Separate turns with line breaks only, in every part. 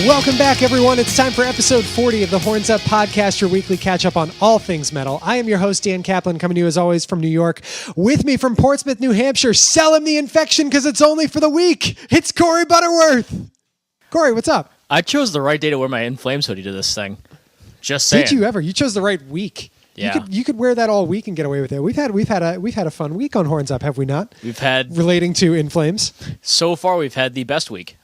Welcome back, everyone. It's time for episode 40 of the Horns Up Podcast, your weekly catch-up on all things metal. I am your host, Dan Kaplan, coming to you as always from New York. With me from Portsmouth, New Hampshire, sell him the infection because it's only for the week. It's Corey Butterworth. Corey, what's up?
I chose the right day to wear my In Flames hoodie to this thing. Just saying.
Did you ever? You chose the right week.
Yeah.
You could wear that all week and get away with it. We've had a fun week on Horns Up, have we not?
We've had
relating to In Flames.
So far, we've had the best week.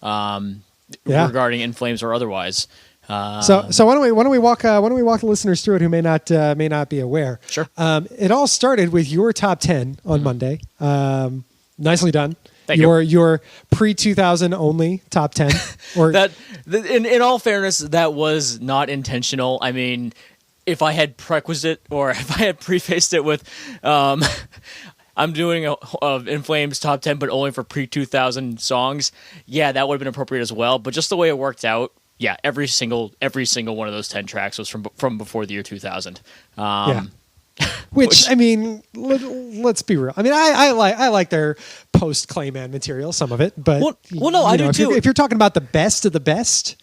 Regarding In Flames or otherwise.
So why don't we walk the listeners through it who may not be aware.
Sure.
It all started with your top 10 on Monday. Nicely done.
Thank you.
Your pre-2000 only top 10. Or
in all fairness, that was not intentional. I mean, if I had prerequisite or if I had prefaced it with, I'm doing a In Flames top 10, but only for pre-2000 songs. Yeah, that would have been appropriate as well. But just the way it worked out, yeah, every single one of those 10 tracks was from before the year 2000.
Which I mean, let's be real. I mean, I like their post Clayman material, some of it, but
I do too.
If you're talking about the best of the best,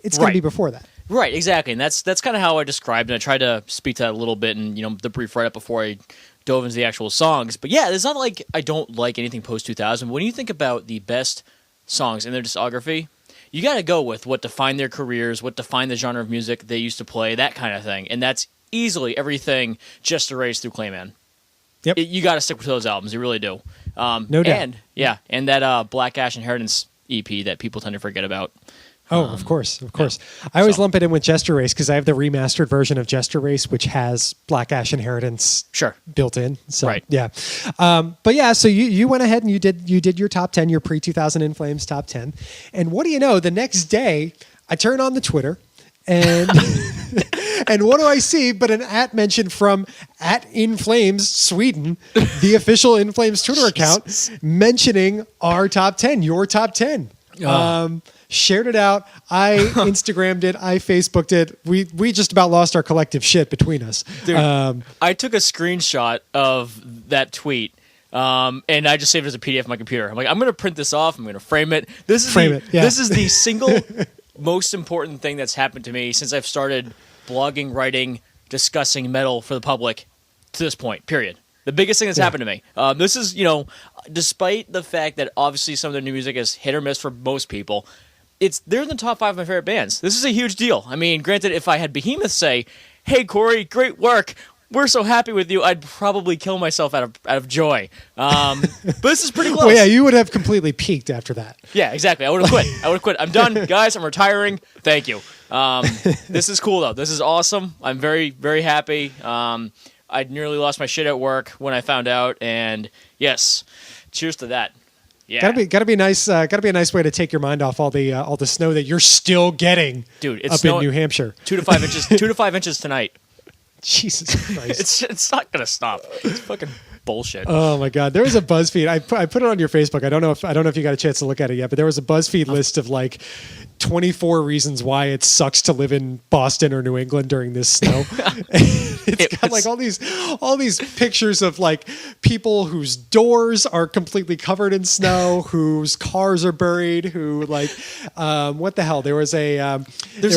it's going to be before that.
Right, exactly, and that's kind of how I described it. I tried to speak to that a little bit in the brief write up before I dove into the actual songs. But yeah, it's not like I don't like anything post 2000. When you think about the best songs in their discography, you got to go with what defined their careers, what defined the genre of music they used to play, that kind of thing, and that's easily everything just erased through Clayman.
Yep,
you got to stick with those albums. You really do.
No doubt.
And that Black Ash Inheritance EP that people tend to forget about.
Oh, of course. I always lump it in with Jester Race because I have the remastered version of Jester Race, which has Black Ash Inheritance built in. So,
right.
Yeah. But yeah, so you went ahead and you did your top 10, your pre-2000 In Flames top 10. And what do you know? The next day, I turn on the Twitter and and what do I see but an @ from @InFlames Sweden, the official In Flames Twitter account, mentioning our top 10, your top 10. Shared it out. I Instagrammed it. I Facebooked it. We just about lost our collective shit between us.
Dude, I took a screenshot of that tweet, and I just saved it as a PDF on my computer. I'm like, I'm going to print this off. I'm going to frame it. This is the single most important thing that's happened to me since I've started blogging, writing, discussing metal for the public to this point, period. The biggest thing that's happened to me. This is, despite the fact that obviously some of their new music is hit or miss for most people, they're in the top 5 of my favorite bands. This is a huge deal. I mean, granted, if I had Behemoth say, "Hey, Corey, great work. We're so happy with you," I'd probably kill myself out of joy. But this is pretty close.
Well, yeah, you would have completely peaked after that.
Yeah, exactly. I would have quit. I'm done, guys. I'm retiring. Thank you. This is cool, though. This is awesome. I'm very, very happy. I nearly lost my shit at work when I found out, and yes, cheers to that. Yeah,
gotta be nice. Gotta be a nice way to take your mind off all the snow that you're still getting,
dude. It's
up in New Hampshire.
2 to 5 inches. 2 to 5 inches tonight.
Jesus Christ!
it's not gonna stop. It's fucking bullshit.
Oh my God! There was a BuzzFeed. I put it on your Facebook. I don't know if you got a chance to look at it yet, but there was a BuzzFeed list of like 24 reasons why it sucks to live in Boston or New England during this snow. It's got like all these pictures of like people whose doors are completely covered in snow, whose cars are buried, who like what the hell? There's a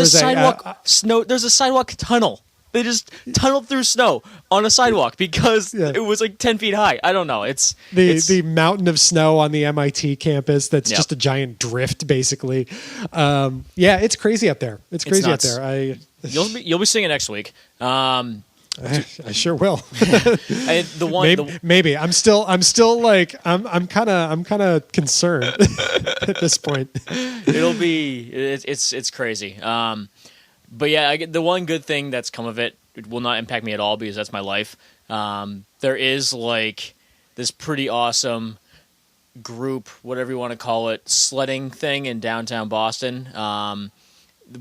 sidewalk tunnel. They just tunneled through snow on a sidewalk because it was like 10 feet high. I don't know. It's
the mountain of snow on the MIT campus that's just a giant drift, basically. It's crazy up there. It's crazy up there.
You'll be seeing it next week.
I sure will.
Maybe
I'm still like I'm kind of concerned at this point.
It's crazy. But yeah, the one good thing that's come of it will not impact me at all because that's my life. There is like this pretty awesome group, whatever you want to call it, sledding thing in downtown Boston,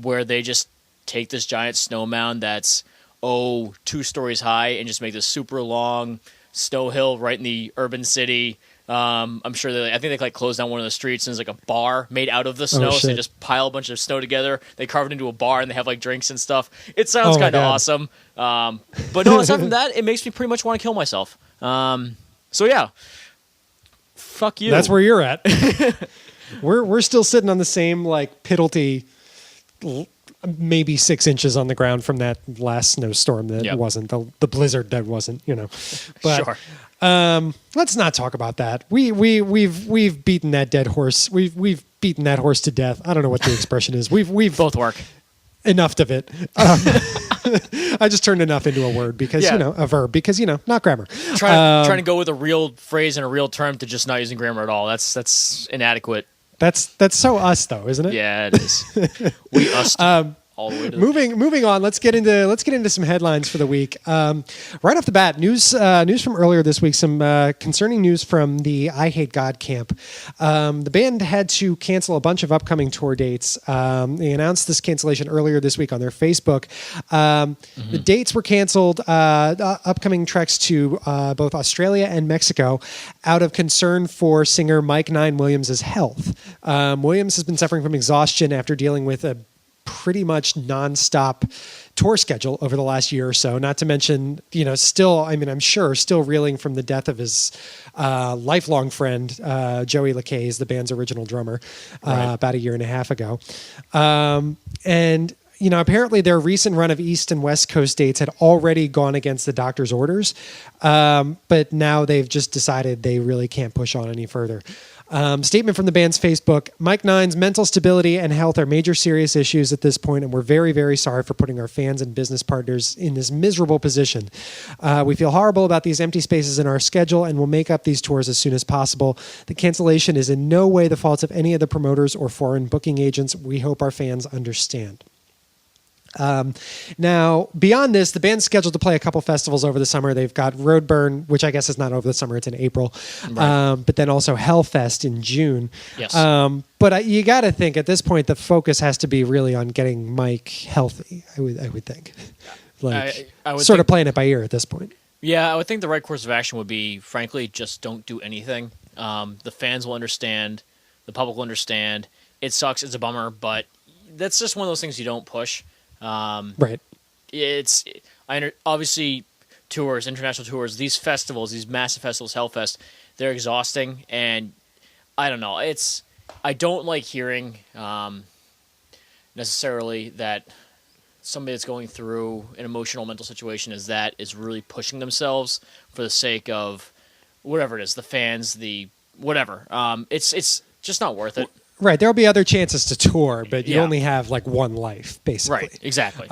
where they just take this giant snow mound that's 2 stories high and just make this super long snow hill right in the urban city. I'm sure I think they like closed down one of the streets and there's like a bar made out of the snow. So they just pile a bunch of snow together. They carve it into a bar and they have like drinks and stuff. It sounds kind of awesome. But no, aside from that, it makes me pretty much want to kill myself. So yeah, fuck you.
That's where you're at. We're still sitting on the same like piddly maybe 6 inches on the ground from that last snowstorm that wasn't the blizzard that wasn't, But
Sure.
let's not talk about that. We've beaten that dead horse. We've beaten that horse to death. I don't know what the expression is. We've
Both work.
enough of it. I just turned enough into a word because a verb because not grammar.
Trying to go with a real phrase and a real term to just not using grammar at all. That's inadequate.
That's so us though, isn't it?
Yeah, it is. We us all the way to
Moving on, let's get into some headlines for the week. Right off the bat, news from earlier this week. Some concerning news from the I Hate God camp. The band had to cancel a bunch of upcoming tour dates. They announced this cancellation earlier this week on their Facebook. The dates were canceled. Upcoming treks to both Australia and Mexico, out of concern for singer Mike Nine Williams' health. Williams has been suffering from exhaustion after dealing with a pretty much nonstop tour schedule over the last year or so. Not to mention, I'm sure still reeling from the death of his lifelong friend, Joey LaCaze, the band's original drummer, about a year and a half ago. And apparently their recent run of East and West Coast dates had already gone against the doctor's orders. But now they've just decided they really can't push on any further. Statement from the band's Facebook: Mike Nine's mental stability and health are major serious issues at this point, and we're very, very sorry for putting our fans and business partners in this miserable position. We feel horrible about these empty spaces in our schedule and will make up these tours as soon as possible. The cancellation is in no way the fault of any of the promoters or foreign booking agents. We hope our fans understand. Now, beyond this, the band's scheduled to play a couple festivals over the summer. They've got Roadburn, which I guess is not over the summer, it's in April, but then also Hellfest in June.
Yes.
But you got to think at this point the focus has to be really on getting Mike healthy. I would think,
I would
sort of
think,
playing it by ear at this point.
Yeah, I would think the right course of action would be, frankly, just don't do anything. The fans will understand, the public will understand. It sucks, it's a bummer, but that's just one of those things you don't push.
Right.
Obviously tours, international tours, these festivals, these massive festivals, Hellfest, they're exhausting, and I don't know. I don't like hearing necessarily that somebody that's going through an emotional mental situation is really pushing themselves for the sake of whatever it is, the fans, the whatever. It's just not worth it.
Right, there'll be other chances to tour, but you only have like one life, basically.
Right, exactly.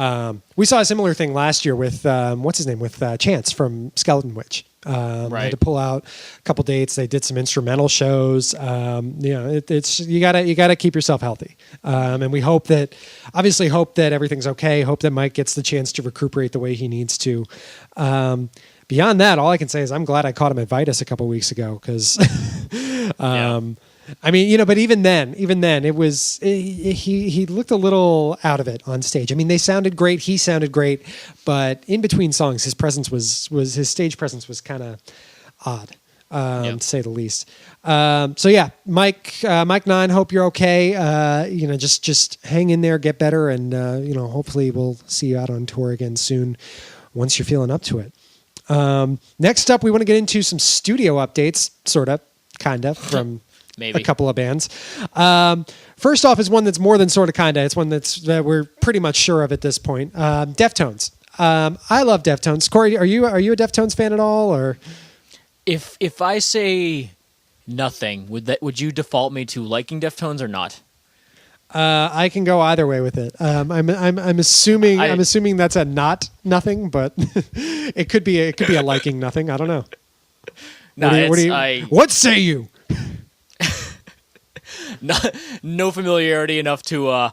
We saw a similar thing last year with with Chance from Skeleton Witch. They had to pull out a couple dates. They did some instrumental shows. It's you gotta keep yourself healthy, and we hope that everything's okay. Hope that Mike gets the chance to recuperate the way he needs to. Beyond that, all I can say is I'm glad I caught him at Vitus a couple weeks ago because. I mean, but even then, it was he looked a little out of it on stage. I mean, they sounded great, he sounded great, but in between songs, his his stage presence was kind of odd, to say the least. Mike Nine, hope you're okay. Just hang in there, get better, and hopefully we'll see you out on tour again soon once you're feeling up to it. Next up, we want to get into some studio updates, sort of, kind of, from. Maybe. A couple of bands. First off is one that's more than sort of kinda. It's one that we're pretty much sure of at this point. Deftones. I love Deftones. Corey, are you a Deftones fan at all, or?
If I say nothing, would you default me to liking Deftones or not?
I can go either way with it. I'm assuming that's a nothing, but it could be a liking nothing. I don't know. What say you?
No familiarity enough to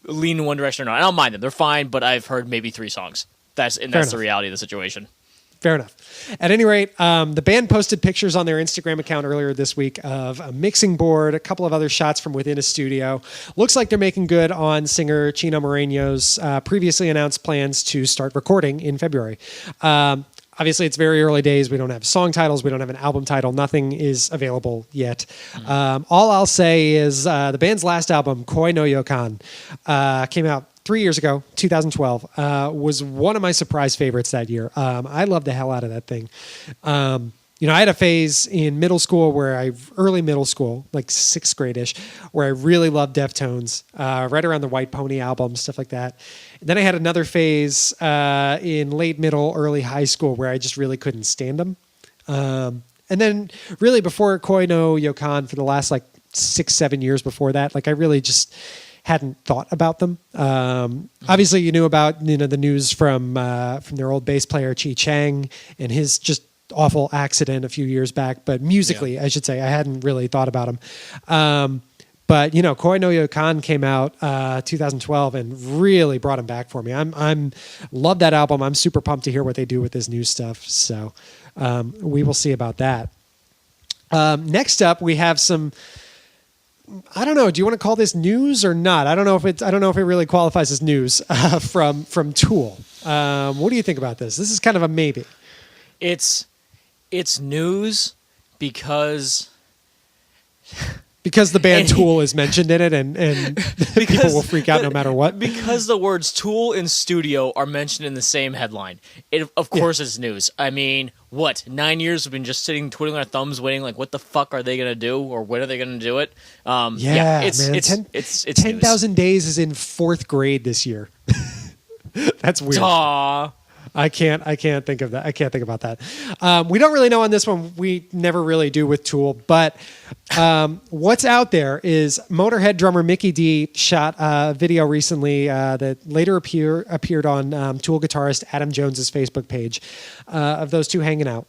lean in one direction or not. I don't mind them; they're fine. But I've heard maybe 3 songs. That's the reality of the situation.
Fair enough. At any rate, the band posted pictures on their Instagram account earlier this week of a mixing board, a couple of other shots from within a studio. Looks like they're making good on singer Chino Moreno's previously announced plans to start recording in February. Obviously, it's very early days. We don't have song titles. We don't have an album title. Nothing is available yet. All I'll say is the band's last album, Koi no Yokan, came out 3 years ago, 2012, was one of my surprise favorites that year. I loved the hell out of that thing. I had a phase in middle school early middle school, like sixth grade-ish, where I really loved Deftones, right around the White Pony album, stuff like that. And then I had another phase in late middle, early high school where I just really couldn't stand them. And then really before Koi no Yokan, for the last like 6-7 years before that, like I really just hadn't thought about them. Obviously, you knew about the news from their old bass player Chi Chang and his just awful accident a few years back. But musically, I should say, I hadn't really thought about him. But Koi no Yokan came out 2012 and really brought him back for me. I'm love that album. I'm super pumped to hear what they do with this new stuff. So we will see about that. Next up, we have some. I don't know. Do you want to call this news or not? I don't know if it really qualifies as news from Tool. What do you think about this? This is kind of a maybe.
It's news because
the band Tool is mentioned in it, and people will freak out no matter what.
Because the words Tool and studio are mentioned in the same headline. It of course is news. I mean, what? 9 years we've been just sitting twiddling our thumbs, waiting like, what the fuck are they gonna do, or when are they gonna do it? It's
10,000 Days is in 4th grade this year. That's weird.
Aww.
I can't think of that. I can't think about that. We don't really know on this one. We never really do with Tool. But what's out there is Motorhead drummer Mickey D shot a video recently that later appeared on Tool guitarist Adam Jones's Facebook page of those two hanging out.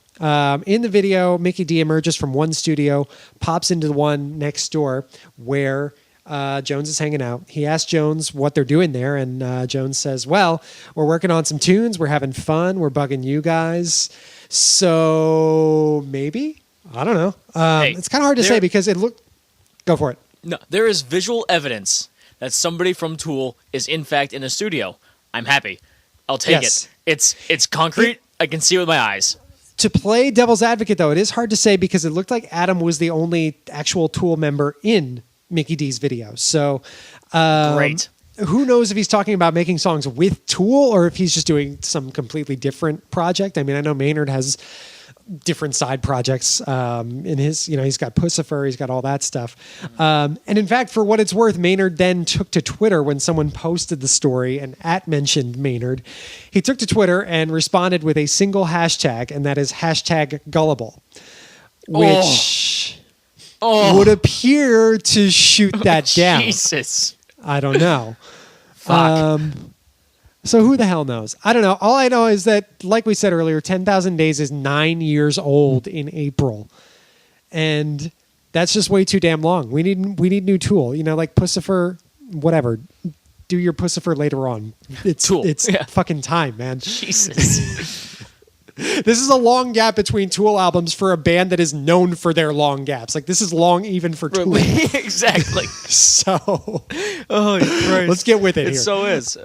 In the video, Mickey D emerges from one studio, pops into the one next door where Jones is hanging out. He asks Jones what they're doing there, and Jones says, well, we're working on some tunes. We're having fun. We're bugging you guys. So maybe? I don't know. It's kind of hard to say because it looked... Go for it.
No, there is visual evidence that somebody from Tool is in fact in a studio. I'm happy. I'll take it. It's concrete. I can see it with my eyes.
To play devil's advocate, though, it is hard to say because it looked like Adam was the only actual Tool member in Mickey D's video. So
great.
Who knows if he's talking about making songs with Tool or if he's just doing some completely different project. I mean, I know Maynard has different side projects in his, he's got Pussifer, he's got all that stuff. And in fact, for what it's worth, Maynard then took to Twitter when someone posted the story and mentioned Maynard. He took to Twitter and responded with a single hashtag, and that is #gullible, which... would appear to shoot that down.
Jesus.
I don't know.
Fuck.
So who the hell knows? I don't know. All I know is that, like we said earlier, 10,000 Days is 9 years old in April. And that's just way too damn long. We need new Tool. Like Pussifer, whatever. Do your Pussifer later on. It's fucking time, man.
Jesus.
This is a long gap between Tool albums for a band that is known for their long gaps. Like, this is long even for Tool.
Exactly.
So,
Christ.
Let's get with it here.
It so is.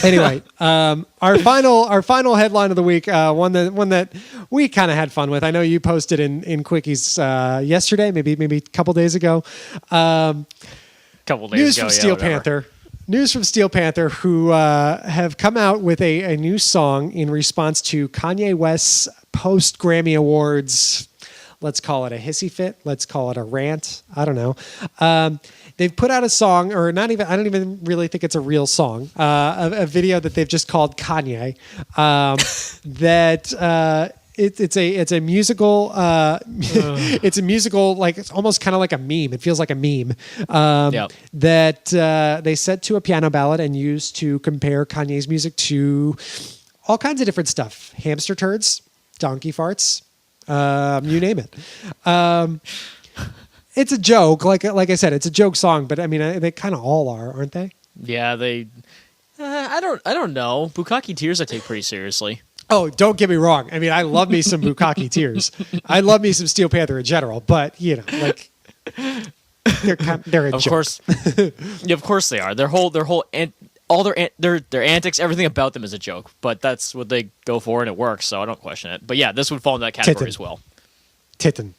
Anyway, our final headline of the week, one that we kind of had fun with. I know you posted in Quickies yesterday, maybe a couple days ago. News from Steel Panther. News from Steel Panther, who have come out with a new song in response to Kanye West's post-Grammy Awards. Let's call it a hissy fit. Let's call it a rant. I don't know. They've put out a song, or not even, I don't even really think it's a real song, a video that they've just called Kanye, that... It's a musical. It's a musical, like it's almost kind of like a meme. It feels like a meme that they set to a piano ballad and used to compare Kanye's music to all kinds of different stuff: hamster turds, donkey farts, you name it. It's a joke, like I said, it's a joke song, but I mean they kind of all are, aren't they?
Yeah, they. I don't know. Bukkake Tears I take pretty seriously.
Oh, don't get me wrong. I mean, I love me some Bukkake Tears. I love me some Steel Panther in general, but like they're a joke.
Course, of course they are. Their antics, everything about them is a joke. But that's what they go for, and it works. So I don't question it. But yeah, this would fall in that category as well.
Titten.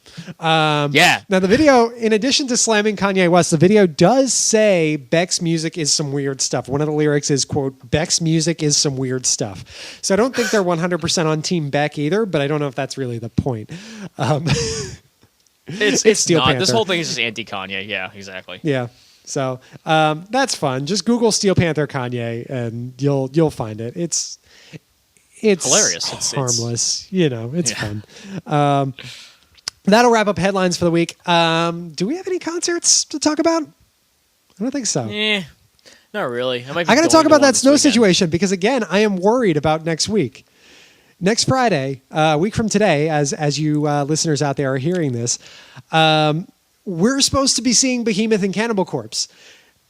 Yeah.
Now, the video, in addition to slamming Kanye West, the video does say Beck's music is some weird stuff. One of the lyrics is, quote, Beck's music is some weird stuff. So I don't think they're 100% on Team Beck either, but I don't know if that's really the point.
It's
Steel
not.
Panther.
This whole thing is just anti-Kanye. Yeah, exactly.
Yeah. So that's fun. Just Google Steel Panther Kanye and you'll find it. It's
hilarious.
It's harmless. It's fun. That'll wrap up headlines for the week. Do we have any concerts to talk about? I don't think so.
Not really. I
got to talk about that snow situation because, again, I am worried about next week. Next Friday, a week from today, as you listeners out there are hearing this, we're supposed to be seeing Behemoth and Cannibal Corpse.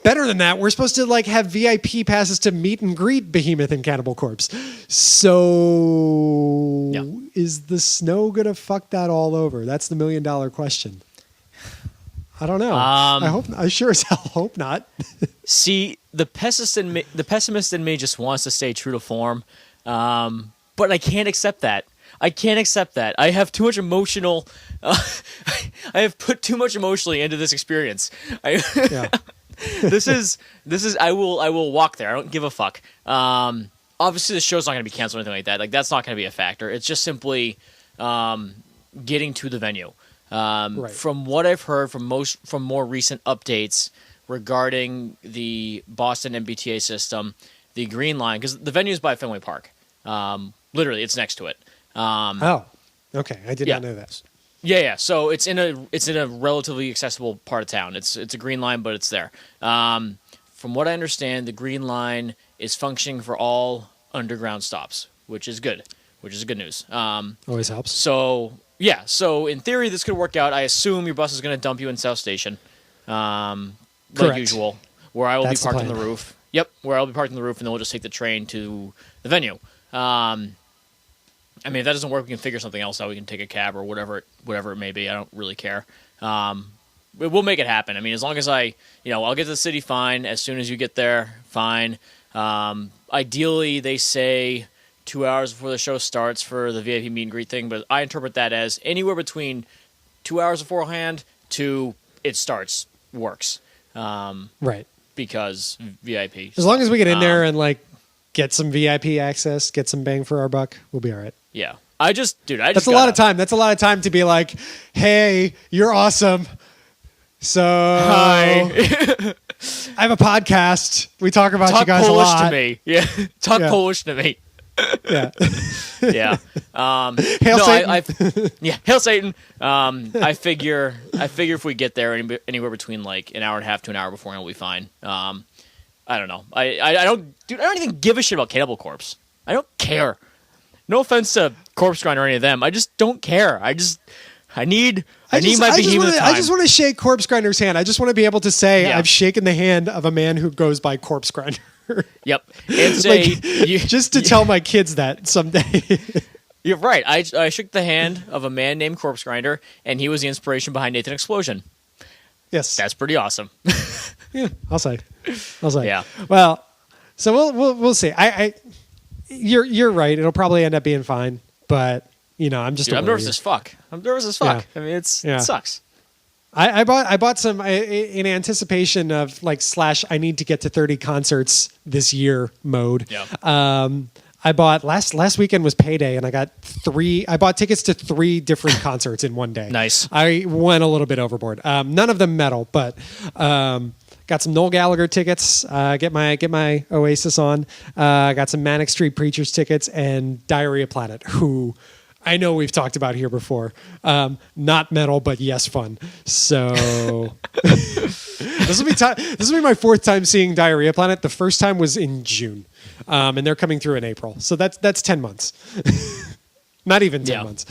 Better than that, we're supposed to have VIP passes to meet and greet Behemoth and Cannibal Corpse. So is the snow going to fuck that all over? That's the $1 million question. I don't know. I sure as hell hope not.
See, the pessimist in me just wants to stay true to form. But I can't accept that. I have too much emotional. I have put too much emotionally into this experience. This is. I will walk there. I don't give a fuck. Obviously, the show's not going to be canceled or anything like that. That's not going to be a factor. It's just simply getting to the venue.
Right.
From what I've heard from more recent updates regarding the Boston MBTA system, the Green Line, because the venue is by Fenway Park. Literally, it's next to it.
Okay. I did not know that.
Yeah. So it's in a relatively accessible part of town. It's a Green Line, but it's there. From what I understand, the Green Line is functioning for all underground stops, which is good. Which is good news.
Always helps.
So yeah. So in theory, this could work out. I assume your bus is going to dump you in South Station, like usual, where I will be parked on the roof. Yep, where I'll be parked on the roof, and then we'll just take the train to the venue. I mean, if that doesn't work, we can figure something else out. We can take a cab or whatever it may be. I don't really care. We'll make it happen. I mean, as long as I'll get to the city fine. As soon as you get there, fine. Ideally, they say 2 hours before the show starts for the VIP meet and greet thing, but I interpret that as anywhere between 2 hours beforehand to it starts works.
Right.
Because VIP.
As long as we get in there and get some VIP access, get some bang for our buck, we'll be all right.
Yeah.
That's a lot of time. That's a lot of time to be like, hey, you're awesome. So
hi.
I have a podcast. We talk about you guys
Polish
a lot.
To me. Yeah. Polish to me.
Yeah.
Yeah.
Hail Satan.
Hail Satan. I figure if we get there anywhere between an hour and a half to an hour beforehand, we'll be fine. I don't know. I don't even give a shit about Cannibal Corpse. I don't care. No offense to Corpse Grinder or any of them. I just don't care. I need my Behemoth time.
I just want to shake Corpse Grinder's hand. I just want to be able to say I've shaken the hand of a man who goes by Corpse Grinder.
Yep. And say
just to tell my kids that someday.
You're right. I shook the hand of a man named Corpse Grinder, and he was the inspiration behind Nathan Explosion.
Yes.
That's pretty awesome.
Yeah, I'll say.
Yeah.
Well, so we'll see. You're right. It'll probably end up being fine, but I'm just.
Dude, I'm nervous as fuck. Yeah. I mean, it sucks.
I bought some in anticipation of I need to get to 30 concerts this year mode.
Yeah.
I bought last weekend was payday, and I bought tickets to 3 different concerts in one day.
Nice.
I went a little bit overboard. None of them metal, but got some Noel Gallagher tickets. Get my Oasis on. Got some Manic Street Preachers tickets and Diarrhea Planet, who I know we've talked about here before. Not metal, but yes, fun. So this will be my 4th time seeing Diarrhea Planet. The first time was in June, and they're coming through in April. So that's 10 months. Not even 10 months.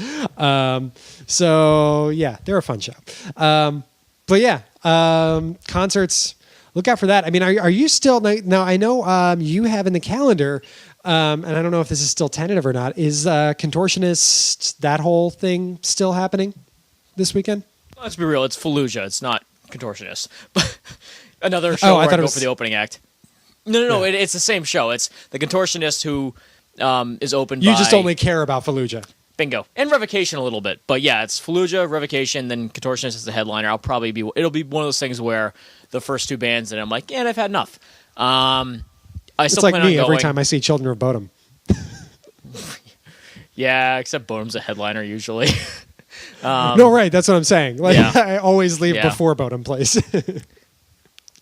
So yeah, they're a fun show. But yeah, concerts. Look out for that. I mean, are you still now? I know you have in the calendar. And I don't know if this is still tentative or not. Is Contortionist, that whole thing, still happening this weekend?
Let's be real. It's Fallujah. It's not Contortionist. But another show where I go for the opening act. No. It's the same show. It's the Contortionist who is opened by...
You just only care about Fallujah.
Bingo. And Revocation a little bit. But yeah, it's Fallujah, Revocation, then Contortionist as the headliner. It'll be one of those things where the first two bands, and I'm like, yeah, I've had enough. I
It's
still
like
plan on
me
going.
every time I see Children of Bodom.
Yeah, except Bodom's a headliner usually.
No, right. That's what I'm saying. Like,
Yeah.
I always leave
Yeah.
before Bodom plays.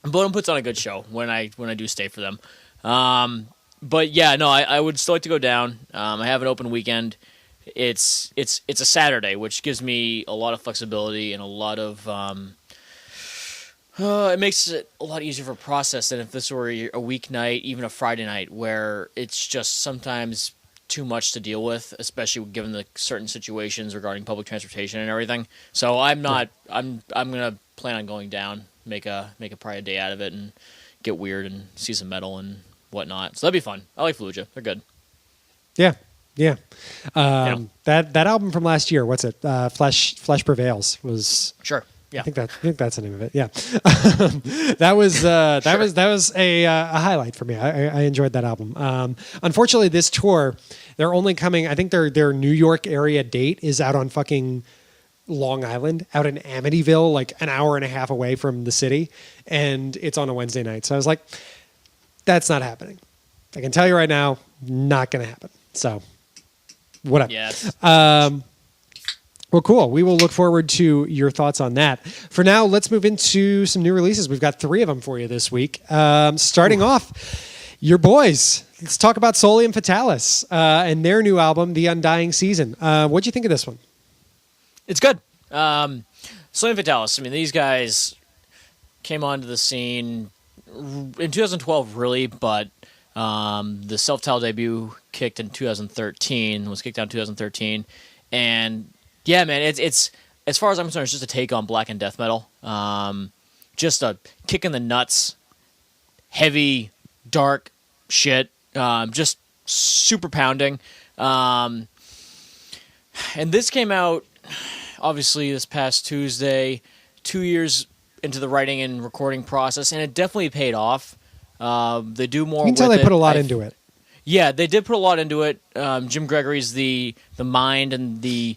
Bodom puts on a good show when I do stay for them. But yeah, no, I would still like to go down. I have an open weekend. It's a Saturday, which gives me a lot of flexibility and a lot of it makes it a lot easier for process than if this were a weeknight, even a Friday night, where it's just sometimes too much to deal with, especially given the certain situations regarding public transportation and everything. So I'm gonna plan on going down, make a probably a day out of it, and get weird and see some metal and whatnot. So that'd be fun. I like Fallujah; they're good.
Yeah. That album from last year, what's it? Flesh Prevails was.
Sure. Yeah.
I think that's the name of it. Yeah. that was a highlight for me. I enjoyed that album. Unfortunately, this tour, they're only coming. I think their New York area date is out on fucking Long Island, out in Amityville, like an hour and a half away from the city, and it's on a Wednesday night. So I was like, that's not happening. I can tell you right now, not going to happen. So whatever.
Yeah.
Well, cool. We will look forward to your thoughts on that. For now, let's move into some new releases. We've got 3 of them for you this week. Starting off, your boys. Let's talk about Solium Fatalis and their new album, The Undying Season. What'd you think of this one?
It's good. Solium Fatalis. I mean, these guys came onto the scene in 2012, really, but the self-titled debut was kicked out in 2013, and yeah, man, it's as far as I'm concerned, it's just a take on black and death metal. Just a kick in the nuts, heavy, dark shit. Just super pounding. And this came out obviously this past Tuesday, 2 years into the writing and recording process, and it definitely paid off. They do more.
You can tell they put a lot into it.
Yeah, they did put a lot into it. Jim Gregory's the mind and the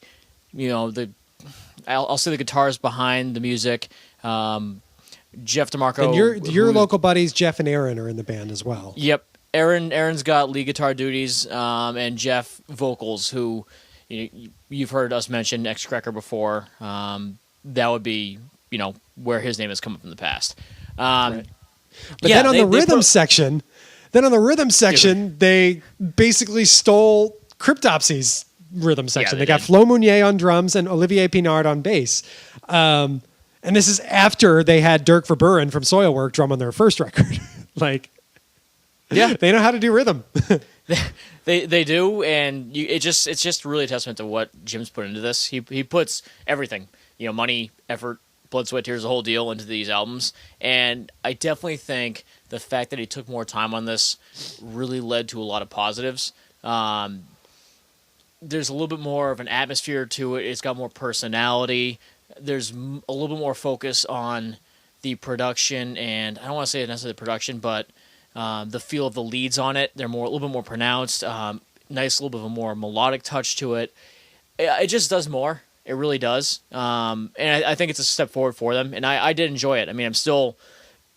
I'll say the guitars behind the music. Jeff DeMarco
and your local buddies Jeff and Aaron are in the band as well.
Yep, Aaron's got lead guitar duties, and Jeff vocals. Who you've heard us mention X-Cracker before. That would be where his name has come up in the past.
Right. But then on the rhythm section, they basically stole Cryptopsy's rhythm section.
Yeah,
they got Flo Mounier on drums and Olivier Pinard on bass. And this is after they had Dirk Verburen from Soilwork drum on their first record. They know how to do rhythm.
They do, and it's just really a testament to what Jim's put into this. He puts everything, money, effort, blood, sweat, tears, the whole deal into these albums. And I definitely think the fact that he took more time on this really led to a lot of positives. There's a little bit more of an atmosphere to it. It's got more personality. There's a little bit more focus on the production, and I don't want to say necessarily the production, but the feel of the leads on it. They're a little bit more pronounced. Nice little bit of a more melodic touch to it. It just does more. It really does. And I think it's a step forward for them. And I did enjoy it. I mean,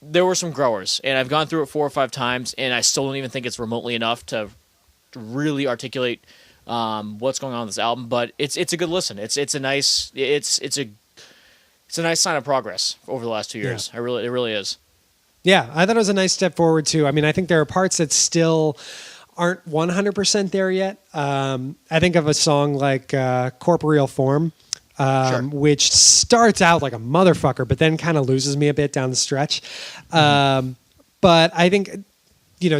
there were some growers, and I've gone through it 4 or 5 times, and I still don't even think it's remotely enough to really articulate what's going on with this album. But it's a good listen. It's a nice sign of progress over the last 2 years.
Yeah.
It really is.
Yeah, I thought it was a nice step forward too. I mean, I think there are parts that still aren't 100% there yet. I think of a song like Corporeal Form,
Sure.
which starts out like a motherfucker, but then kind of loses me a bit down the stretch. But I think,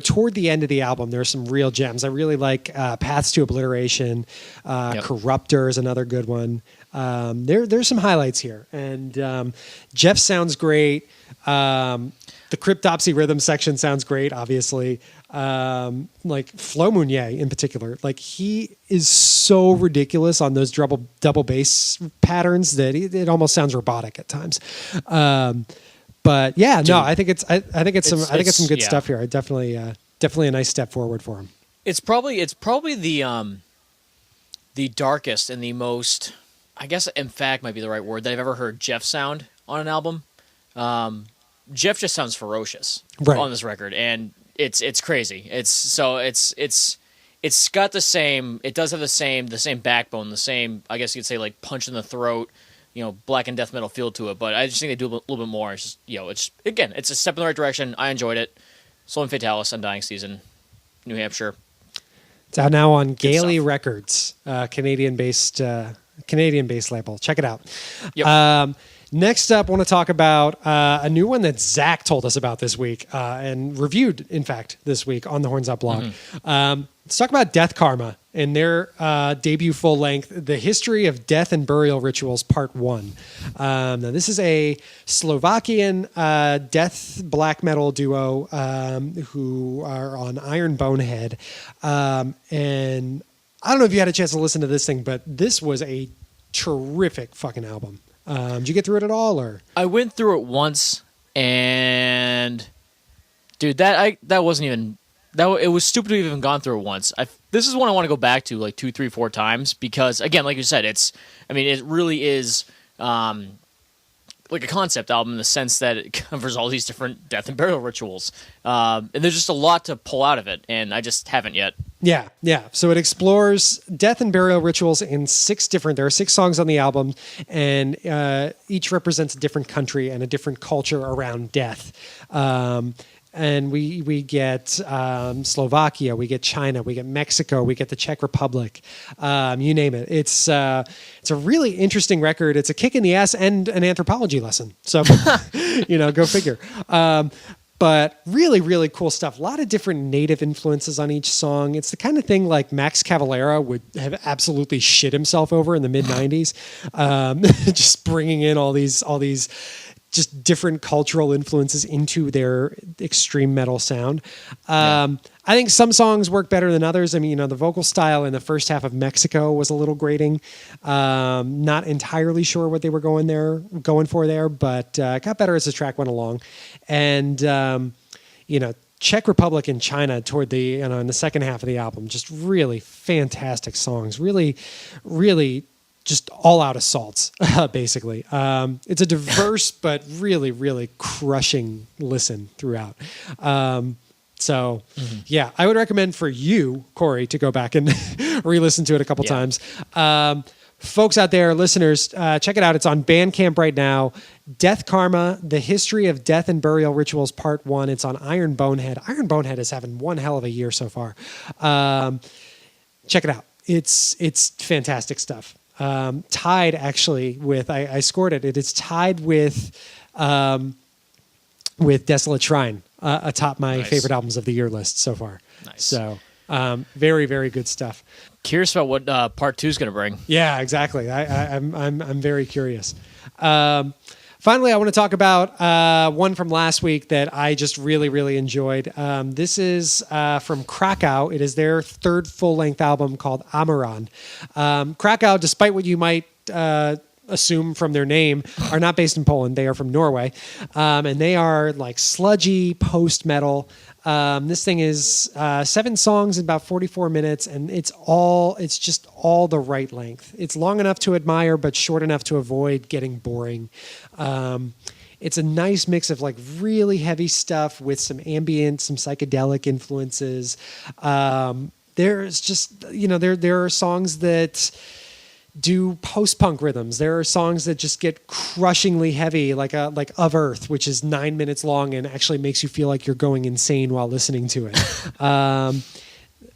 toward the end of the album, there are some real gems. I really like Paths to Obliteration. Corruptor is another good one. There's some highlights here. And Jeff sounds great. The Cryptopsy rhythm section sounds great, obviously. Like Flo Mounier in particular. Like, he is so ridiculous on those double bass patterns that it almost sounds robotic at times. But yeah, no, I think it's some good stuff here. I definitely a nice step forward for him.
It's probably the darkest and the most, I guess emphatic might be the right word, that I've ever heard Jeff sound on an album. Jeff just sounds ferocious on this record, and it's crazy. It's got the same. It does have the same backbone, the same. I guess you could say like punch in the throat, black and death metal feel to it. But I just think they do a little bit more. It's just, it's a step in the right direction. I enjoyed it. Solium Fatalis, Undying Season, New Hampshire.
It's out now on Gailey Records, Canadian-based label. Check it out.
Yep.
Next up, I want to talk about a new one that Zach told us about this week and reviewed, in fact, this week on the Horns Up blog. Let's talk about Death Karma and their debut full-length, The History of Death and Burial Rituals, Part 1. Now, this is a Slovakian death black metal duo who are on Iron Bonehead. And I don't know if you had a chance to listen to this thing, but this was a terrific fucking album. Did you get through it at all, or?
I went through it once, and dude, that wasn't even it was stupid to have even gone through it once. This is one I want to go back to like 2, 3, 4 times because, again, like you said, it really is like a concept album in the sense that it covers all these different death and burial rituals, and there's just a lot to pull out of it, and I just haven't yet.
Yeah. So it explores death and burial rituals in there are 6 songs on the album, and each represents a different country and a different culture around death. And we get Slovakia, we get China, we get Mexico, we get the Czech Republic, you name it. It's a really interesting record. It's a kick in the ass and an anthropology lesson. So, go figure. But really, really cool stuff. A lot of different native influences on each song. It's the kind of thing like Max Cavalera would have absolutely shit himself over in the mid-90s. Just bringing in all these just different cultural influences into their extreme metal sound. I think some songs work better than others. I mean, the vocal style in the first half of Mexico was a little grating. Not entirely sure what they were going for there, but it got better as the track went along. And, Czech Republic and China toward the, in the second half of the album, just really fantastic songs. Really, really just all out assaults, basically. It's a diverse but really, really crushing listen throughout. Yeah, I would recommend for you, Corey, to go back and re-listen to it a couple times. Folks out there, listeners, check it out. It's on Bandcamp right now. Death Karma, The History of Death and Burial Rituals, Part 1. It's on Iron Bonehead. Iron Bonehead is having one hell of a year so far. Check it out. It's fantastic stuff. Tied actually with, I scored it. It is tied with Desolate Shrine atop my favorite albums of the year list so far.
Nice.
So very, very good stuff.
Curious about what part 2 is going to bring.
Yeah, exactly. I'm very curious. Finally, I want to talk about one from last week that I just really, really enjoyed. This is from Krakow. It is their third full-length album called Amaran. Krakow, despite what you might assume from their name, are not based in Poland. They are from Norway. And they are like sludgy post-metal. This thing is 7 songs in about 44 minutes, and it's just all the right length. It's long enough to admire, but short enough to avoid getting boring. It's a nice mix of like really heavy stuff with some ambient, some psychedelic influences. There's just, there are songs that do post-punk rhythms. There are songs that just get crushingly heavy, like Of Earth, which is 9 minutes long and actually makes you feel like you're going insane while listening to it.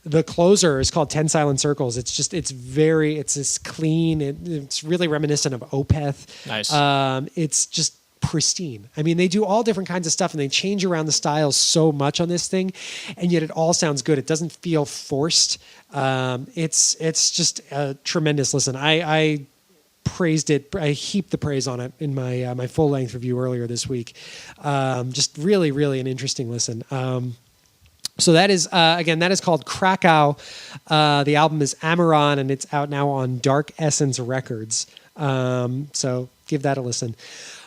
The closer is called 10 Silent Circles. It's this clean. It's really reminiscent of Opeth.
Nice.
It's just pristine. I mean, they do all different kinds of stuff and they change around the styles so much on this thing, and yet it all sounds good. It doesn't feel forced. It's just a tremendous listen. I praised it. I heaped the praise on it in my my full length review earlier this week. Just really, really an interesting listen. So that is again, that is called Krakow. The album is Amaran, and it's out now on Dark Essence Records. So give that a listen.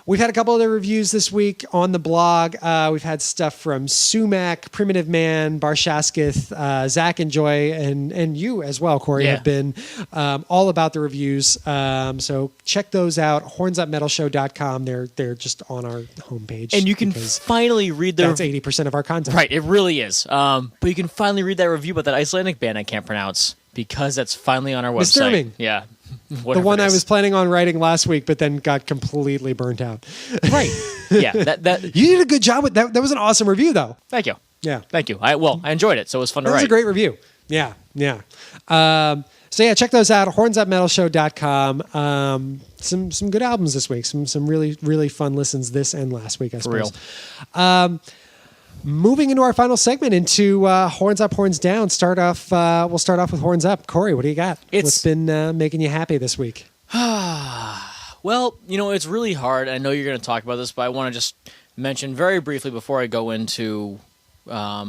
We've had a couple other reviews this week on the blog. We've had stuff from Sumac, Primitive Man, Barshaskith, Zach and Joy, and you as well, Corey, have been all about the reviews. So check those out. hornsupmetalshow.com. They're just on our homepage.
And you can finally read their...
That's 80% of our content.
Right, it really is. But you can finally read that review about that Icelandic band I can't pronounce because that's finally on our website.
Disturbing.
Yeah.
The one I was planning on writing last week, but then got completely burnt out.
Right. Yeah. That
you did a good job with that. That was an awesome review, though.
Thank you.
Yeah.
Thank you. I enjoyed it, so it was fun to write.
That was a great review. Yeah. Yeah. So yeah, check those out. hornsupmetalshow.com. Some good albums this week. Some really, really fun listens this and last week, I suppose.
For real.
Moving into our final segment, into Horns Up, Horns Down. We'll start off with Horns Up. Corey, what do you got? What's been making you happy this week?
Well, it's really hard. I know you're going to talk about this, but I want to just mention very briefly before I go into what I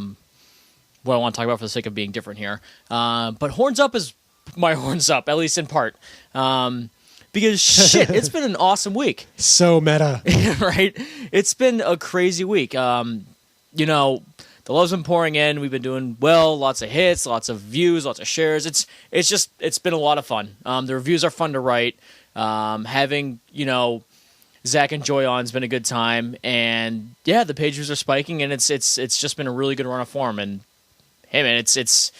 want to talk about for the sake of being different here. But Horns Up is my Horns Up, at least in part. Because shit, it's been an awesome week.
So meta.
Right? It's been a crazy week. The love's been pouring in. We've been doing well. Lots of hits, lots of views, lots of shares. It's been a lot of fun. The reviews are fun to write. Having Zach and Joy on's been a good time, and yeah, the page views are spiking, and it's just been a really good run of form. And hey, man, it's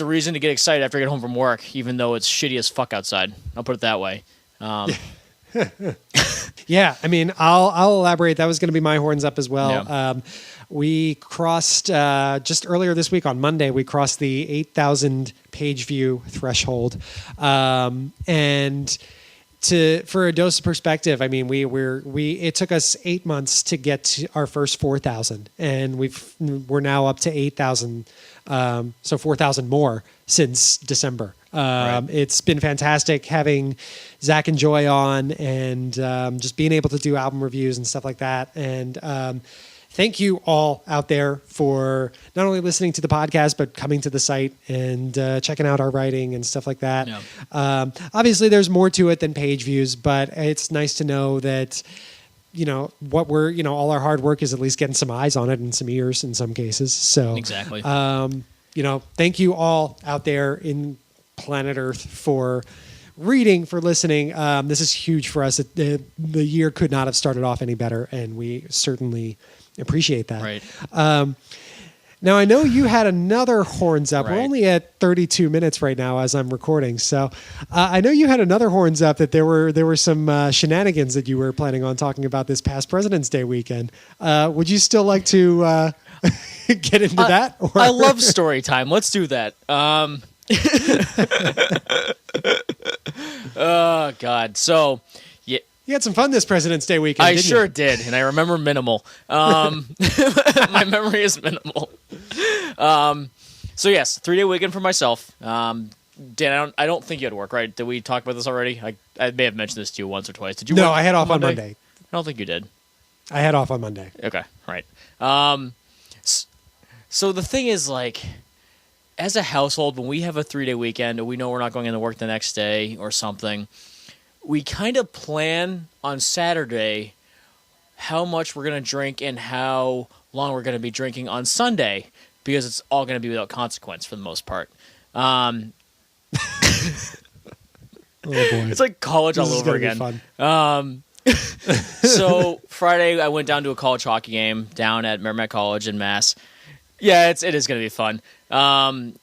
a reason to get excited after I get home from work, even though it's shitty as fuck outside. I'll put it that way.
Yeah, I mean, I'll elaborate. That was going to be my Horns Up as well.
Yeah.
We crossed just earlier this week on Monday. We crossed the 8,000 page view threshold, and for a dose of perspective, I mean, it took us 8 months to get to our first 4,000, and we're now up to 8,000. So 4,000 more since December.
Right.
It's been fantastic having Zach and Joy on, and just being able to do album reviews and stuff like that. And thank you all out there for not only listening to the podcast, but coming to the site and checking out our writing and stuff like that.
Yeah.
Obviously, there's more to it than page views, but it's nice to know that what all our hard work is at least getting some eyes on it and some ears in some cases. So
Exactly.
Thank you all out there in planet Earth for reading, for listening. This is huge for us. The year could not have started off any better, and we certainly appreciate that.
Right.
Now, I know you had another Horns Up.
Right.
We're only at 32 minutes right now as I'm recording. So I know you had another Horns Up that there were some shenanigans that you were planning on talking about this past President's Day weekend. Would you still like to get into that? Or?
I love story time. Let's do that. Oh, God. So...
You had some fun this President's Day weekend,
I
didn't
sure
you?
did, and I remember minimal. My memory is minimal. So yes, 3-day weekend for myself. Dan, I don't think you had work, right? Did we talk about this already? I may have mentioned this to you once or twice. Did you?
No,
work
I had off on Monday.
I don't think you did.
I had off on Monday.
Okay, right. So the thing is, as a household, when we have a 3-day weekend, and we know we're not going into work the next day or something, we kind of plan on Saturday how much we're going to drink and how long we're going to be drinking on Sunday, because it's all going to be without consequence for the most part.
Oh boy.
It's like college all over again. So Friday, I went down to a college hockey game down at Merrimack College in Mass. Yeah, it is going to be fun.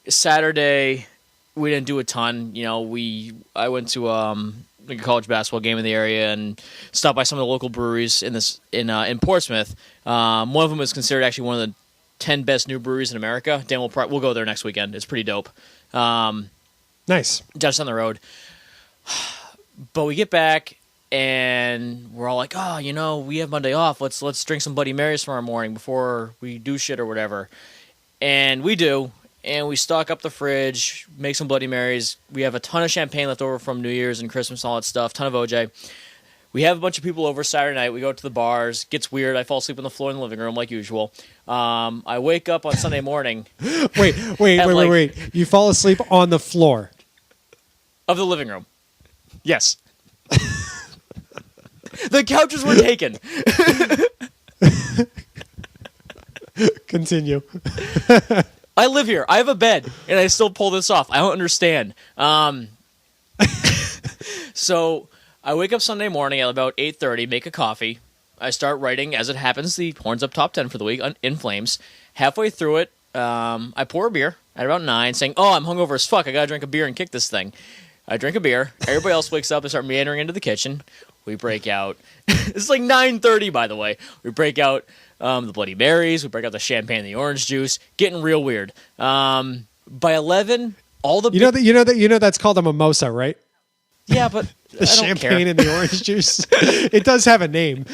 Saturday, we didn't do a ton. I went to a college basketball game in the area and stopped by some of the local breweries in Portsmouth. One of them is considered actually one of the 10 best new breweries in America. Dan, we'll go there next weekend. It's pretty dope.
Nice.
Just on the road. But we get back and we're all like, oh, we have Monday off. Let's drink some Bloody Marys tomorrow morning before we do shit or whatever. And we do. And we stock up the fridge, make some Bloody Marys. We have a ton of champagne left over from New Year's and Christmas and all that stuff, ton of OJ. We have a bunch of people over Saturday night. We go to the bars. Gets weird. I fall asleep on the floor in the living room like usual. I wake up on Sunday morning.
Wait. You fall asleep on the floor
of the living room. Yes. The couches were taken.
Continue.
I live here. I have a bed, and I still pull this off. I don't understand. So I wake up Sunday morning at about 8:30, make a coffee. I start writing, as it happens, the Horns Up Top 10 for the week, In Flames. Halfway through it, I pour a beer at about 9, saying, oh, I'm hungover as fuck. I gotta drink a beer and kick this thing. I drink a beer. Everybody else wakes up and start meandering into the kitchen. We break out. It's like 9:30, by the way. We break out the Bloody Marys. We break out the champagne and the orange juice. Getting real weird. By 11, all the...
You know that's called a mimosa, right?
Yeah, but
the champagne and the orange juice. It does have a name.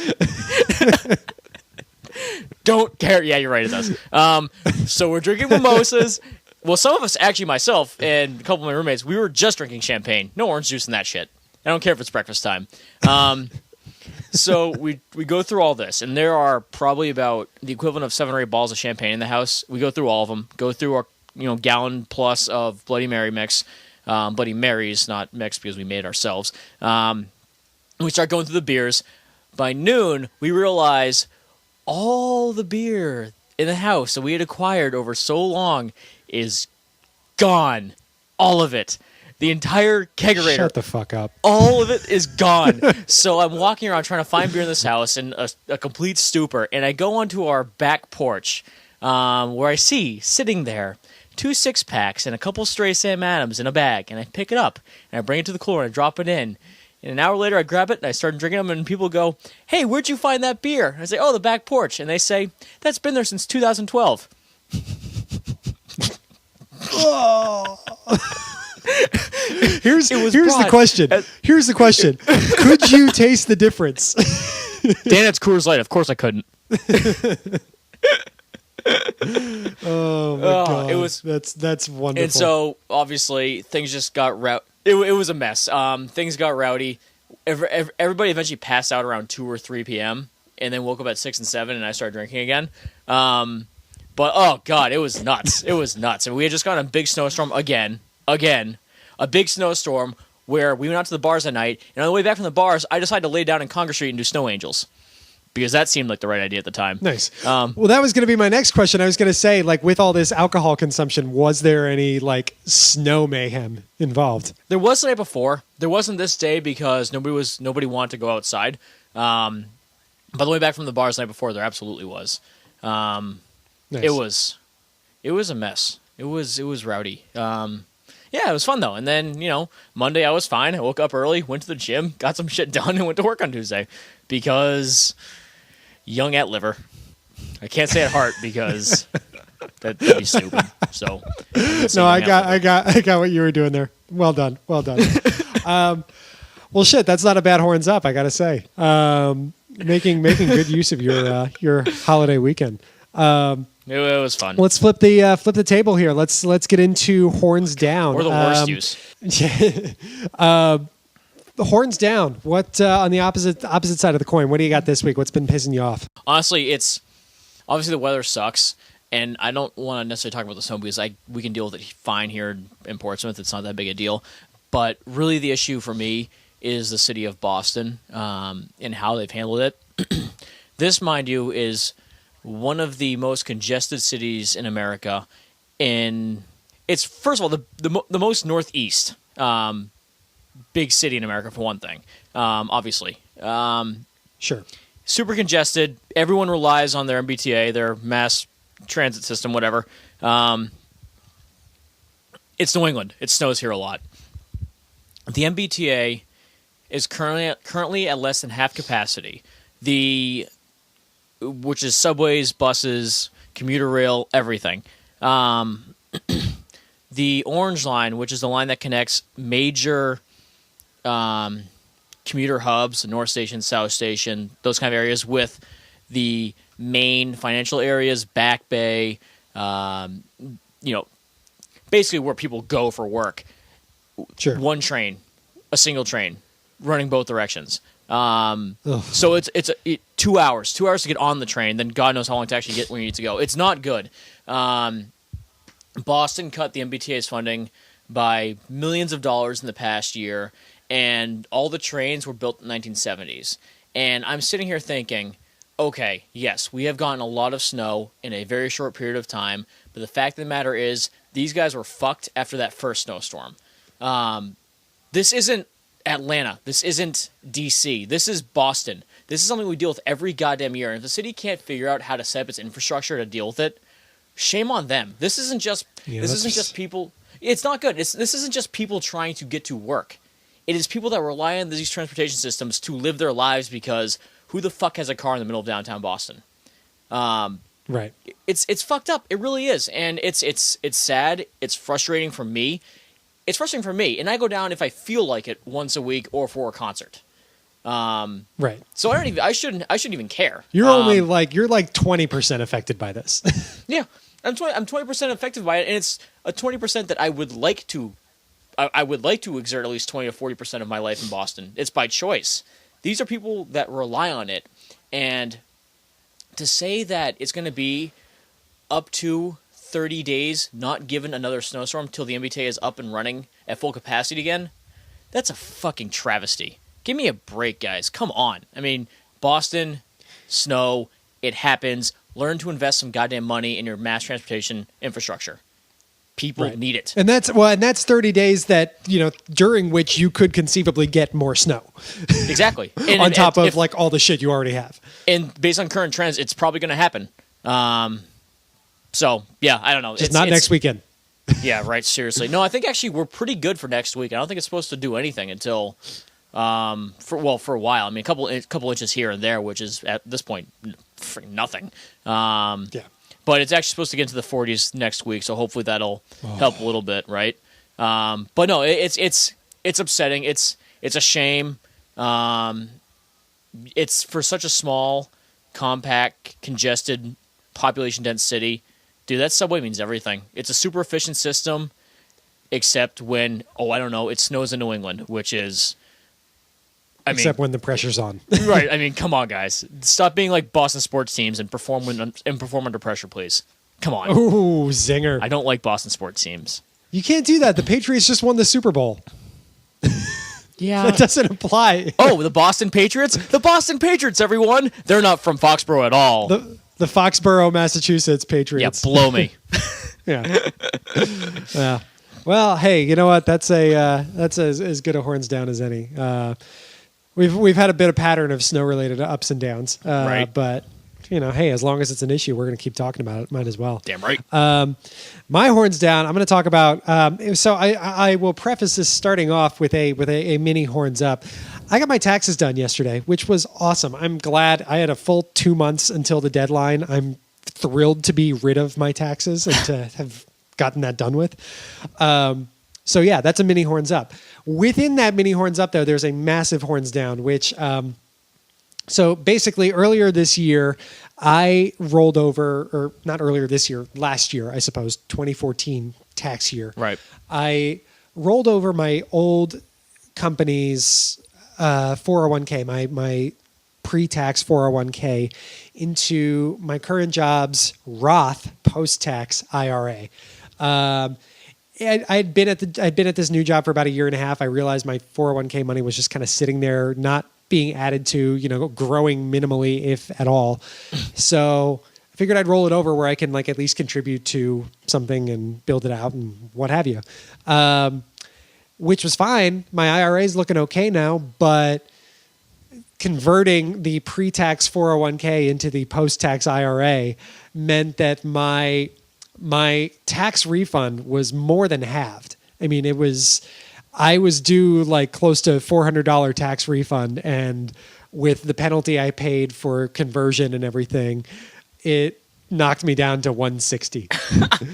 Don't care. Yeah, you're right. It does. So we're drinking mimosas. Well, some of us, actually myself and a couple of my roommates, we were just drinking champagne. No orange juice in that shit. I don't care if it's breakfast time. So we go through all this, and there are probably about the equivalent of 7 or 8 bottles of champagne in the house. We go through all of them. Go through our gallon plus of Bloody Mary mix. Bloody Marys, not mix because we made it ourselves. We start going through the beers. By noon, we realize all the beer in the house that we had acquired over so long is gone. All of it. The entire kegerator.
Shut the fuck up.
All of it is gone. So I'm walking around trying to find beer in this house in a complete stupor. And I go onto our back porch where I see sitting there 2 6-packs and a couple stray Sam Adams in a bag. And I pick it up and I bring it to the cooler and I drop it in. And an hour later, I grab it and I start drinking them. And people go, hey, where'd you find that beer? And I say, oh, the back porch. And they say, that's been there since 2012.
Oh. Here's the question. Here's the question. Could you taste the difference?
Dan, it's Coors Light. Of course I couldn't.
Oh my god!
It was
that's wonderful.
And so obviously things just got It was a mess. Things got rowdy. Everybody eventually passed out around 2 or 3 p.m. and then woke up at 6 and 7, and I started drinking again. But oh god, it was nuts. It was nuts. And we had just gotten a big snowstorm again, a big snowstorm where we went out to the bars at night, and on the way back from the bars, I decided to lay down in Congress Street and do snow angels. Because that seemed like the right idea at the time.
Nice. Well, that was going to be my next question. I was going to say, like, with all this alcohol consumption, was there any, like, snow mayhem involved?
There was the night before. There wasn't this day because nobody wanted to go outside. By the way back from the bars the night before, there absolutely was. Nice. It was a mess. It was rowdy. Yeah, it was fun though. And then, Monday I was fine. I woke up early, went to the gym, got some shit done, and went to work on Tuesday because young at liver. I can't say at heart because that'd be stupid. So
no, I got what you were doing there. Well done. Well, shit, that's not a bad horns up, I gotta say. Making good use of your holiday weekend.
It was fun.
Let's flip the table here. Let's get into horns down.
Or the worst use.
The horns down. What on the opposite side of the coin? What do you got this week? What's been pissing you off?
Honestly, it's obviously the weather sucks, and I don't want to necessarily talk about the snow because we can deal with it fine here in Portsmouth. It's not that big a deal. But really, the issue for me is the city of Boston and how they've handled it. This, mind you, is one of the most congested cities in America. It's first of all the most northeast big city in America for one thing. Obviously,
sure,
super congested. Everyone relies on their MBTA, their mass transit system, whatever. It's New England. It snows here a lot. The MBTA is currently at less than half capacity. Which is subways, buses, commuter rail, everything. The Orange Line, which is the line that connects major commuter hubs, North Station, South Station, those kind of areas, with the main financial areas, Back Bay, basically where people go for work.
Sure.
One train, a single train, running both directions. So it's 2 hours to get on the train, then God knows how long to actually get where you need to go. It's not good. Boston cut the MBTA's funding by millions of dollars in the past year, and all the trains were built in the 1970s. And I'm sitting here thinking, okay, yes, we have gotten a lot of snow in a very short period of time, but the fact of the matter is these guys were fucked after that first snowstorm. This isn't Atlanta. This isn't DC. This is Boston. This is something we deal with every goddamn year. And if the city can't figure out how to set up its infrastructure to deal with it, shame on them. This isn't just people. It's not good. This isn't just people trying to get to work. It is people that rely on these transportation systems to live their lives because who the fuck has a car in the middle of downtown Boston?
Right.
It's fucked up. It really is, and it's sad. It's frustrating for me. It's frustrating for me, and I go down if I feel like it once a week or for a concert.
Right.
So I shouldn't even care.
You're only you're 20% affected by this.
Yeah, I'm 20% affected by it, and it's a 20% that I would like to exert at least 20 to 40% of my life in Boston. It's by choice. These are people that rely on it, and to say that it's going to be up to 30 days not given another snowstorm till the MBTA is up and running at full capacity again, that's a fucking travesty. Give me a break, guys. Come on. I mean, Boston, snow, it happens. Learn to invest some goddamn money in your mass transportation infrastructure. People need it.
And that's 30 days that, during which you could conceivably get more snow.
Exactly.
On top of all the shit you already have.
And based on current trends, it's probably going to happen. So, yeah, I don't know.
Just not next weekend.
Yeah, right. Seriously. No, I think actually we're pretty good for next week. I don't think it's supposed to do anything until for a while. I mean, a couple inches here and there, which is at this point freaking nothing.
Yeah.
But it's actually supposed to get into the 40s next week, so hopefully that'll help a little bit, right? But no, it's upsetting. It's a shame. It's for such a small, compact, congested, population-dense city. Dude, that subway means everything. It's a super efficient system, except when, it snows in New England, which is...
Except when the pressure's on.
Right. I mean, come on, guys. Stop being like Boston sports teams and perform under pressure, please. Come on.
Ooh, zinger.
I don't like Boston sports teams.
You can't do that. The Patriots just won the Super Bowl.
Yeah.
That doesn't apply.
Oh, the Boston Patriots? The Boston Patriots, everyone. They're not from Foxborough at all.
The Foxborough, Massachusetts Patriots.
Yeah, blow me.
Yeah. Yeah. Well, hey, you know what? That's as good a horns down as any. We've had a bit of pattern of snow-related ups and downs,
right.
But hey, as long as it's an issue, we're going to keep talking about it. Might as well.
Damn right.
My horns down. I'm going to talk about. So I will preface this starting off with a mini horns up. I got my taxes done yesterday, which was awesome. I'm glad. I had a full 2 months until the deadline. I'm thrilled to be rid of my taxes and to have gotten that done with. So yeah, that's a mini horns up. Within that mini horns up, though, there's a massive horns down, which, so basically earlier this year, I rolled over, or not earlier this year, last year, I suppose, 2014 tax year.
Right.
I rolled over my old company's 401k, my pre-tax 401k into my current job's Roth post-tax IRA. I'd been at this new job for about a year and a half. I realized my 401k money was just kind of sitting there, not being added to, growing minimally, if at all. So I figured I'd roll it over where I can at least contribute to something and build it out and what have you. Which was fine. My IRA is looking okay now, but converting the pre-tax 401k into the post-tax IRA meant that my tax refund was more than halved. I mean, I was due close to $400 tax refund, and with the penalty I paid for conversion and everything, it knocked me down to $160.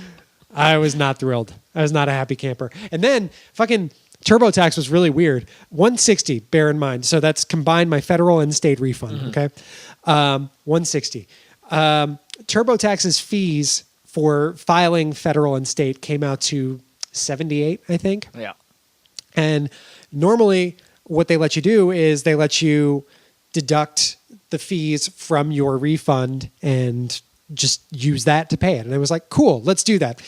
I was not thrilled. I was not a happy camper. And then fucking TurboTax was really weird. $160, bear in mind. So that's combined my federal and state refund. Mm-hmm. Okay. $160. TurboTax's fees for filing federal and state came out to $78, I think.
Yeah.
And normally what they let you do is they let you deduct the fees from your refund and just use that to pay it. And I was like, cool, let's do that.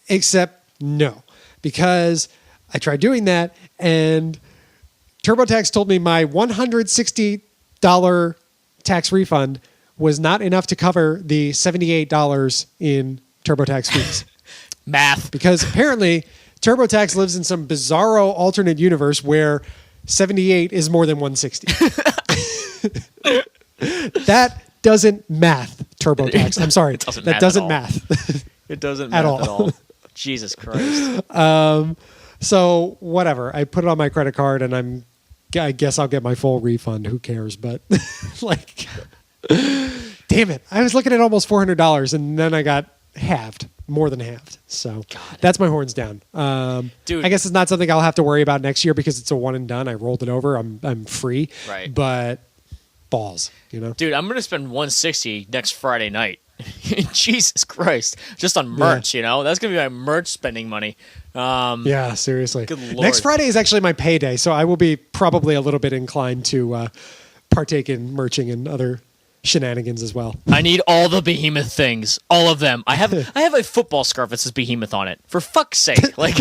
Except no, because I tried doing that and TurboTax told me my $160 tax refund was not enough to cover the $78 in TurboTax fees.
Math.
Because apparently TurboTax lives in some bizarro alternate universe where 78 is more than 160. That doesn't math, TurboTax. I'm sorry. That doesn't math.
It doesn't math at all. Jesus Christ.
So whatever. I put it on my credit card and I guess I'll get my full refund. Who cares? But like, damn it. I was looking at almost $400 and then I got halved. More than halved. So that's my horns down.
Dude,
I guess it's not something I'll have to worry about next year because it's a one and done. I rolled it over. I'm free.
Right.
But balls,
Dude, I'm gonna spend $160 next Friday night. Jesus Christ. Just on merch, That's gonna be my merch spending money.
Yeah, seriously.
Good Lord.
Next Friday is actually my payday, so I will be probably a little bit inclined to partake in merching and other shenanigans as well.
I need all the behemoth things, all of them. I have a football scarf that says behemoth on it. For fuck's sake, like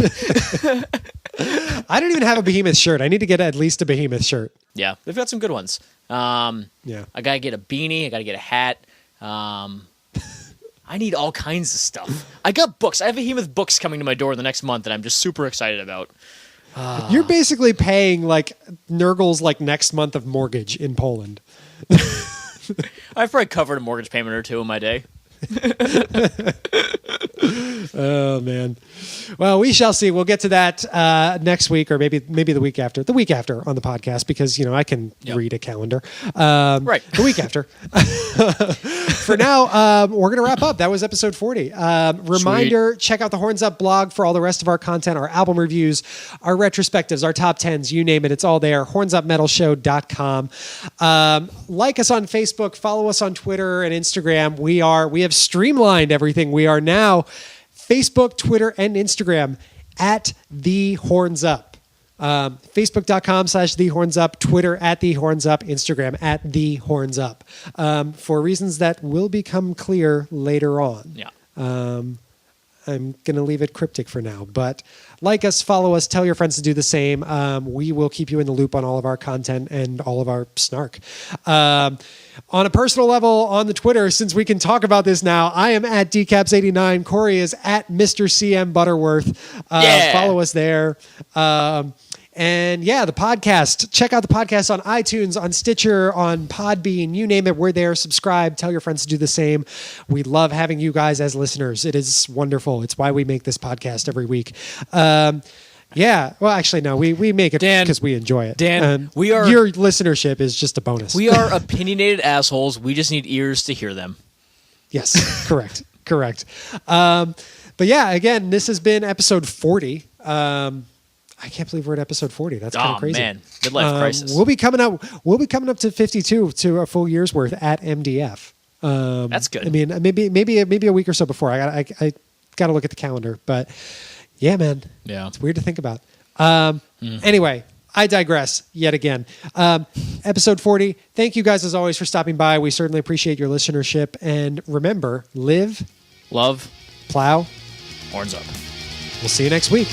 I don't even have a behemoth shirt. I need to get at least a behemoth shirt.
Yeah, they've got some good ones.
Yeah,
I gotta get a beanie. I gotta get a hat. I need all kinds of stuff. I got books. I have behemoth books coming to my door the next month that I'm just super excited about.
You're basically paying like Nurgle's like next month of mortgage in Poland.
I've probably covered a mortgage payment or two in my day.
Oh man. Well, we shall see. We'll get to that next week, or maybe the week after. The week after on the podcast, because I can read a calendar.
Right.
The week after. For now, we're gonna wrap up. That was episode 40. Reminder: check out the Horns Up blog for all the rest of our content, our album reviews, our retrospectives, our top 10s. You name it, it's all there. HornsUpMetalShow.com. Like us on Facebook. Follow us on Twitter and Instagram. We have streamlined everything. We are now Facebook, Twitter, and Instagram at The Horns Up. Facebook.com/The Horns Up, Twitter at The Horns Up, Instagram at The Horns Up. For reasons that will become clear later on.
Yeah.
I'm going to leave it cryptic for now, but like us, follow us, tell your friends to do the same. We will keep you in the loop on all of our content and all of our snark. On a personal level, on the Twitter, since we can talk about this now, I am at DCaps89. Corey is at Mr. CM Butterworth. Follow us there. And yeah, the podcast. Check out the podcast on iTunes, on Stitcher, on Podbean. You name it, we're there. Subscribe. Tell your friends to do the same. We love having you guys as listeners. It is wonderful. It's why we make this podcast every week. Yeah. Well, actually, no. We make it because we enjoy it.
Dan,
your listenership is just a bonus.
We are opinionated assholes. We just need ears to hear them.
Yes. Correct. But yeah, again, this has been episode 40. I can't believe we're at episode 40. That's kind of crazy. Oh
man, midlife crisis.
We'll be coming up to 52 to a full year's worth at MDF.
That's good.
I mean, maybe a week or so before. I got to look at the calendar, but yeah, man.
Yeah,
it's weird to think about. Anyway, I digress yet again. Episode 40. Thank you guys as always for stopping by. We certainly appreciate your listenership, and remember, live,
love,
plow,
horns up.
We'll see you next week.